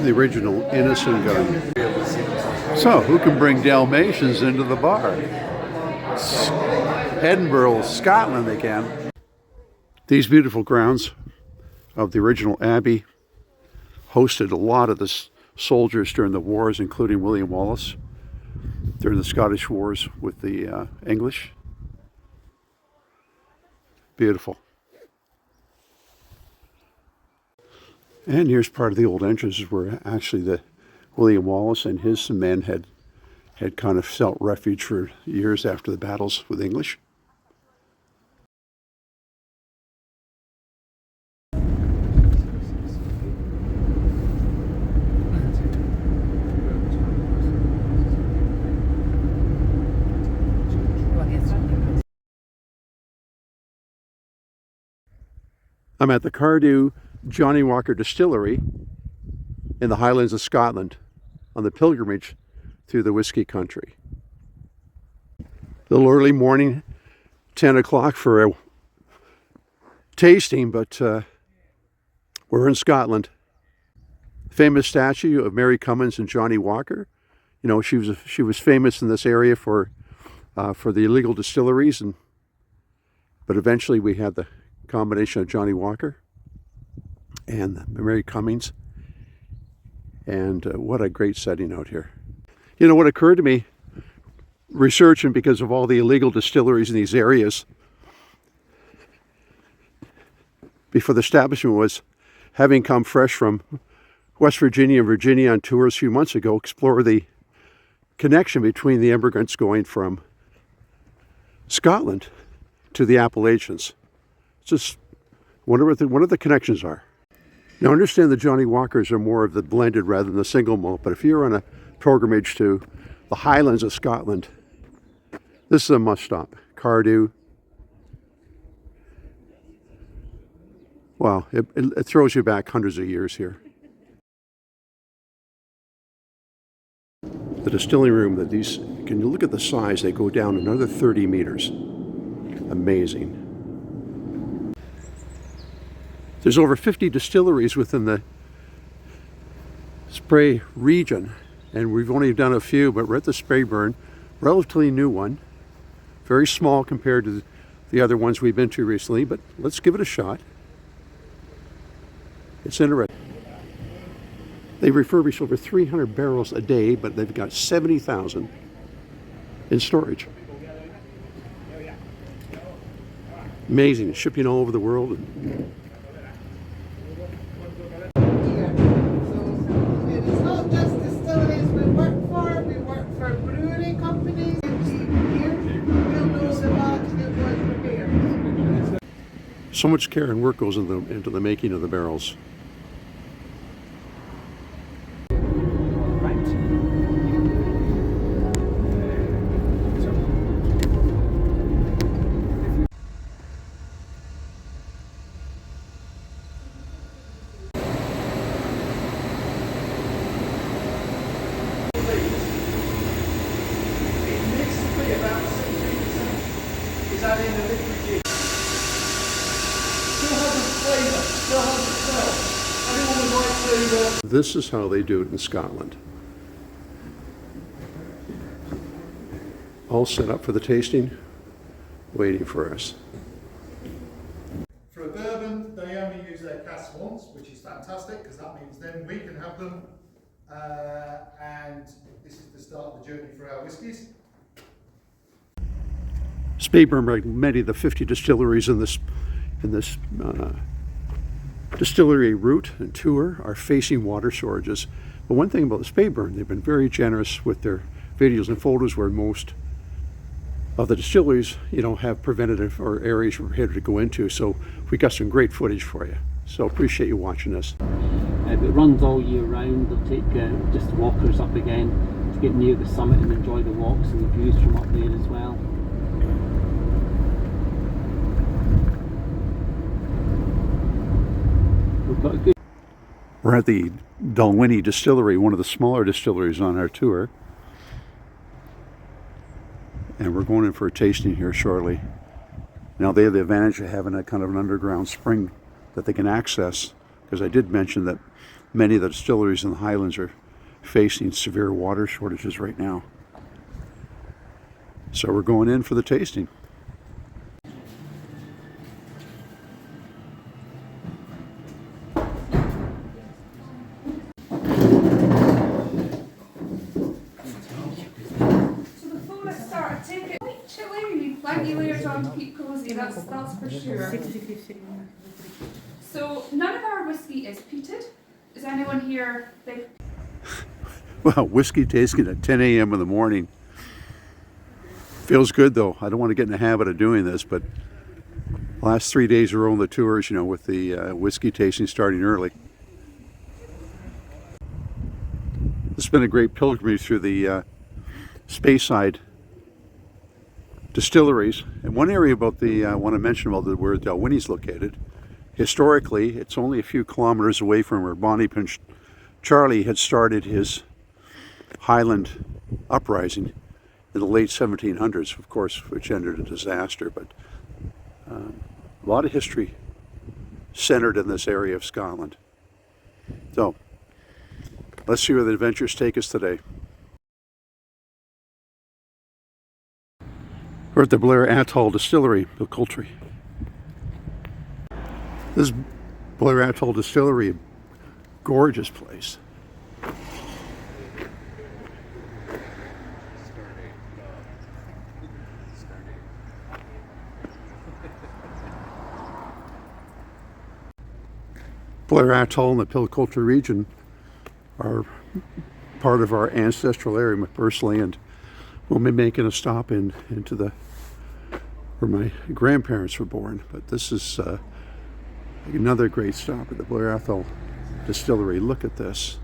The original innocent gun. So, who can bring Dalmatians into the bar? Edinburgh, Scotland they can. These beautiful grounds of the original abbey hosted a lot of the soldiers during the wars, including William Wallace during the Scottish Wars with the English. Beautiful. And here's part of the old entrances where actually the William Wallace and his men had kind of sought refuge for years after the battles with English. I'm at the Cardew Johnnie Walker Distillery in the Highlands of Scotland on the pilgrimage through the whiskey country. A little early morning, 10 o'clock for a tasting, but we're in Scotland. Famous statue of Mary Cummins and Johnnie Walker. You know, she was famous in this area for the illegal distilleries, but eventually we had the combination of Johnnie Walker and Mary Cummins. And what a great setting out here. You know what occurred to me researching, because of all the illegal distilleries in these areas before the establishment, was having come fresh from West Virginia and Virginia on tours a few months ago, explore the connection between the immigrants going from Scotland to the Appalachians. Just wonder what the connections are. Now, understand the Johnnie Walkers are more of the blended rather than the single malt, but if you're on a pilgrimage to the Highlands of Scotland, this is a must stop. Cardew. Wow, it throws you back hundreds of years here. The distilling room, can you look at the size? They go down another 30 meters. Amazing. There's over 50 distilleries within the Spey region, and we've only done a few, but we're at the Speyburn, relatively new one, very small compared to the other ones we've been to recently, but let's give it a shot. It's interesting. They refurbish over 300 barrels a day, but they've got 70,000 in storage. Amazing, shipping all over the world. So much care and work goes into the making of the barrels. This is how they do it in Scotland. All set up for the tasting, waiting for us. For a bourbon, they only use their casks once, which is fantastic because that means then we can have them. And this is the start of the journey for our whiskies. Speyburn, like many of the 50 distilleries in this distillery route and tour, are facing water shortages. But one thing about the Speyburn, they've been very generous with their videos and photos, where most of the distilleries, have preventative or areas we're here to go into. So we got some great footage for you. So appreciate you watching this. It runs all year round. They'll take just walkers up again to get near the summit and enjoy the walks and the views from up there as well. We're at the Dalwhinnie Distillery, one of the smaller distilleries on our tour. And we're going in for a tasting here shortly. Now, they have the advantage of having a kind of an underground spring that they can access, because I did mention that many of the distilleries in the Highlands are facing severe water shortages right now. So we're going in for the tasting. Plenty layers on to keep cozy, that's for sure. So none of our whiskey is peated. Is anyone here big? Well, whiskey tasting at 10 a.m. in the morning. Feels good though. I don't want to get in the habit of doing this, but last 3 days are on the tours, you know, with the whiskey tasting starting early. It's been a great pilgrimage through the Speyside distilleries. And one area about the I want to mention about where Dalwhinnie's located. Historically, it's only a few kilometers away from where Bonnie Pinch Charlie had started his Highland uprising in the late 1700s, of course, which ended in disaster. But a lot of history centered in this area of Scotland. So let's see where the adventures take us today. We're at the Blair Athol Distillery, Bilcultry. This is Blair Athol Distillery, a gorgeous place. Blair Athol and the Bilcultry region are part of our ancestral area personally, and we'll be making a stop into the where my grandparents were born. But this is another great stop at the Blair Athol Distillery. Look at this.